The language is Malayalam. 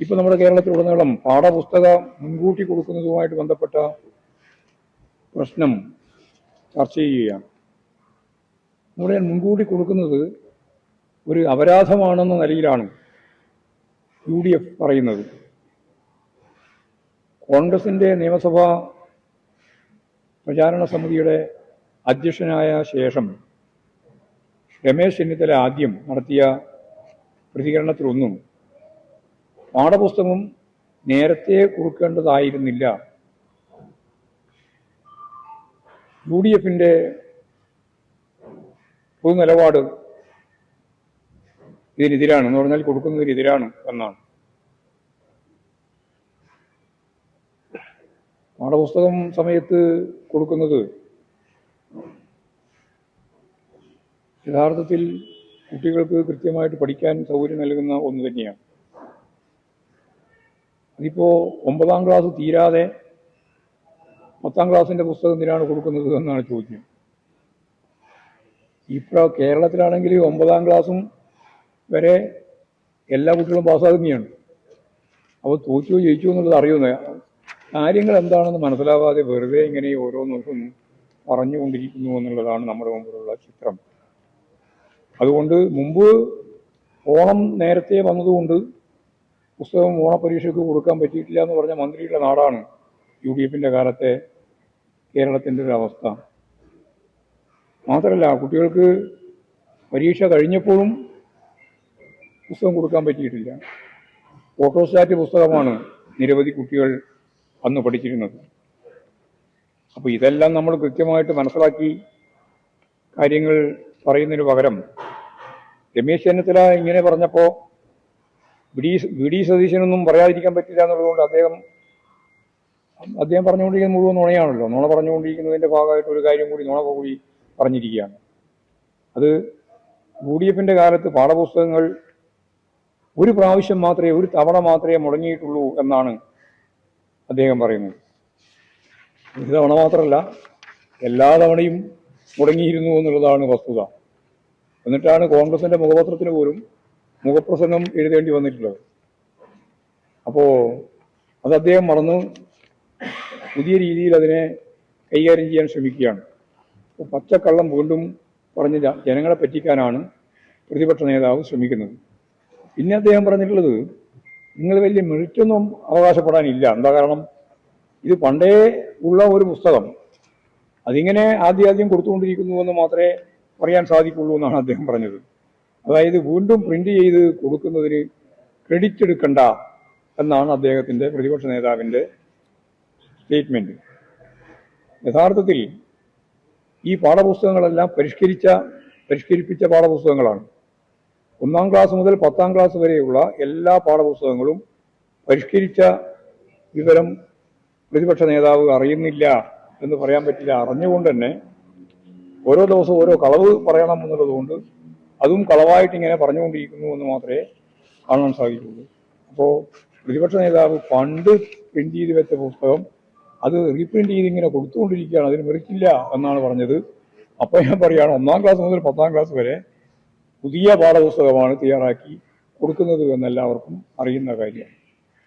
ഇപ്പോൾ നമ്മുടെ കേരളത്തിലുടനീളം പാഠപുസ്തകം മുൻകൂട്ടി കൊടുക്കുന്നതുമായിട്ട് ബന്ധപ്പെട്ട പ്രശ്നം ചർച്ച ചെയ്യുകയാണ്. നമ്മുടെ മുൻകൂട്ടി കൊടുക്കുന്നത് ഒരു അപരാധമാണെന്ന നിലയിലാണ് UDF പറയുന്നത്. കോൺഗ്രസിൻ്റെ നിയമസഭാ പ്രചാരണ സമിതിയുടെ അധ്യക്ഷനായ ശേഷം രമേശ് ചെന്നിത്തല ആദ്യം നടത്തിയ പ്രതികരണത്തിലൊന്നും പാഠപുസ്തകം നേരത്തെ കൊടുക്കേണ്ടതായിരുന്നില്ല, UDFിൻ്റെ പൊതു നിലപാട് ഇതിനെതിരാണ് എന്ന് പറഞ്ഞാൽ കൊടുക്കുന്നതിനെതിരാണ് എന്നാണ്. പാഠപുസ്തകം സമയത്ത് കൊടുക്കുന്നത് യഥാർത്ഥത്തിൽ കുട്ടികൾക്ക് കൃത്യമായിട്ട് പഠിക്കാൻ സൗകര്യം നൽകുന്ന ഒന്ന് തന്നെയാണ്. അതിപ്പോൾ 9ാം ക്ലാസ് തീരാതെ 10ാം ക്ലാസ്സിൻ്റെ പുസ്തകം എന്തിനാണ് കൊടുക്കുന്നത് എന്നാണ് ചോദ്യം. ഇപ്പോൾ കേരളത്തിലാണെങ്കിൽ 9ാം ക്ലാസ്സും വരെ എല്ലാ കുട്ടികളും പാസ്സാകുന്നതാണ്. അപ്പോൾ തോറ്റോ ജയിച്ചോ എന്നുള്ളത് അറിയുന്ന കാര്യങ്ങൾ എന്താണെന്ന് മനസ്സിലാവാതെ വെറുതെ ഇങ്ങനെ ഓരോന്നും പറഞ്ഞുകൊണ്ടിരിക്കുന്നു എന്നുള്ളതാണ് നമ്മുടെ മുമ്പിലുള്ള ചിത്രം. അതുകൊണ്ട് മുമ്പ് ഓണം നേരത്തെ വന്നതുകൊണ്ട് പുസ്തകം ഓണപരീക്ഷയ്ക്ക് കൊടുക്കാൻ പറ്റിയിട്ടില്ല എന്ന് പറഞ്ഞ മന്ത്രിയുടെ നാടാണ് UDFിൻ്റെ കാലത്തെ കേരളത്തിൻ്റെ ഒരു അവസ്ഥ. മാത്രമല്ല, കുട്ടികൾക്ക് പരീക്ഷ കഴിഞ്ഞപ്പോഴും പുസ്തകം കൊടുക്കാൻ പറ്റിയിട്ടില്ല. ഫോട്ടോസ്റ്റാറ്റ് പുസ്തകമാണ് നിരവധി കുട്ടികൾ അന്ന് പഠിച്ചിരുന്നത്. അപ്പോൾ ഇതെല്ലാം നമ്മൾ കൃത്യമായിട്ട് മനസ്സിലാക്കി കാര്യങ്ങൾ പറയുന്നതിന് പകരം രമേശ് ചെന്നിത്തല ഇങ്ങനെ പറഞ്ഞപ്പോൾ വി.ഡി. സതീശനൊന്നും പറയാതിരിക്കാൻ പറ്റില്ല എന്നുള്ളതുകൊണ്ട് അദ്ദേഹം പറഞ്ഞുകൊണ്ടിരിക്കുന്നത് മുഴുവൻ നുണയാണല്ലോ. നുണ പറഞ്ഞുകൊണ്ടിരിക്കുന്നതിൻ്റെ ഭാഗമായിട്ട് ഒരു കാര്യം കൂടി നുണ കൂടി പറഞ്ഞിരിക്കുകയാണ്. അത് UDFിൻ്റെ കാലത്ത് പാഠപുസ്തകങ്ങൾ ഒരു പ്രാവശ്യം മാത്രമേ, ഒരു തവണ മാത്രമേ മുടങ്ങിയിട്ടുള്ളൂ എന്നാണ് അദ്ദേഹം പറയുന്നത്. ഒരു തവണ മാത്രമല്ല, എല്ലാ തവണയും മുടങ്ങിയിരുന്നു എന്നുള്ളതാണ് വസ്തുത. എന്നിട്ടാണ് കോൺഗ്രസിൻ്റെ മുഖപത്രത്തിന് പോലും മുഖപ്രസംഗം എഴുതേണ്ടി വന്നിട്ടുള്ളത്. അപ്പോൾ അത് അദ്ദേഹം മറന്ന് പുതിയ രീതിയിൽ അതിനെ കൈകാര്യം ചെയ്യാൻ ശ്രമിക്കുകയാണ്. അപ്പോൾ പച്ചക്കള്ളം വീണ്ടും പറഞ്ഞ് ജനങ്ങളെ പറ്റിക്കാനാണ് പ്രതിപക്ഷ നേതാവ് ശ്രമിക്കുന്നത്. പിന്നെ അദ്ദേഹം പറഞ്ഞിട്ടുള്ളത്, നിങ്ങൾ വലിയ മെറിറ്റൊന്നും അവകാശപ്പെടാനില്ല. എന്താ കാരണം, ഇത് പണ്ടേ ഉള്ള ഒരു പുസ്തകം, അതിങ്ങനെ ആദ്യം കൊടുത്തുകൊണ്ടിരിക്കുന്നു എന്ന് മാത്രമേ പറയാൻ സാധിക്കുള്ളൂ എന്നാണ് അദ്ദേഹം പറഞ്ഞത്. അതായത് വീണ്ടും പ്രിന്റ് ചെയ്ത് കൊടുക്കുന്നതിന് ക്രെഡിറ്റ് എടുക്കണ്ട എന്നാണ് അദ്ദേഹത്തിൻ്റെ, പ്രതിപക്ഷ നേതാവിൻ്റെ സ്റ്റേറ്റ്മെന്റ്. യഥാർത്ഥത്തിൽ ഈ പാഠപുസ്തകങ്ങളെല്ലാം പരിഷ്കരിപ്പിച്ച പാഠപുസ്തകങ്ങളാണ്. 1ാം ക്ലാസ് മുതൽ 10ാം ക്ലാസ് വരെയുള്ള എല്ലാ പാഠപുസ്തകങ്ങളും പരിഷ്കരിച്ച വിവരം പ്രതിപക്ഷ നേതാവ് അറിയുന്നില്ല എന്ന് പറയാൻ പറ്റില്ല. അറിഞ്ഞുകൊണ്ട് തന്നെ ഓരോ ദിവസവും ഓരോ കളവ് പറയണം എന്നുള്ളതുകൊണ്ട് അതും കളവായിട്ട് ഇങ്ങനെ പറഞ്ഞുകൊണ്ടിരിക്കുന്നു എന്ന് മാത്രമേ കാണാൻ സാധിക്കുള്ളൂ. അപ്പോൾ പ്രതിപക്ഷ നേതാവ് പണ്ട് പ്രിന്റ് ചെയ്ത് വെച്ച പുസ്തകം അത് റീപ്രിന്റ് ചെയ്ത് ഇങ്ങനെ കൊടുത്തുകൊണ്ടിരിക്കുകയാണ്, അതിന് മെറിറ്റില്ല എന്നാണ് പറഞ്ഞത്. അപ്പോൾ ഞാൻ പറയുകയാണ്, 1ാം ക്ലാസ് മുതൽ 10ാം ക്ലാസ് വരെ പുതിയ പാഠപുസ്തകമാണ് തയ്യാറാക്കി കൊടുക്കുന്നത് എന്നെല്ലാവർക്കും അറിയുന്ന കാര്യമാണ്.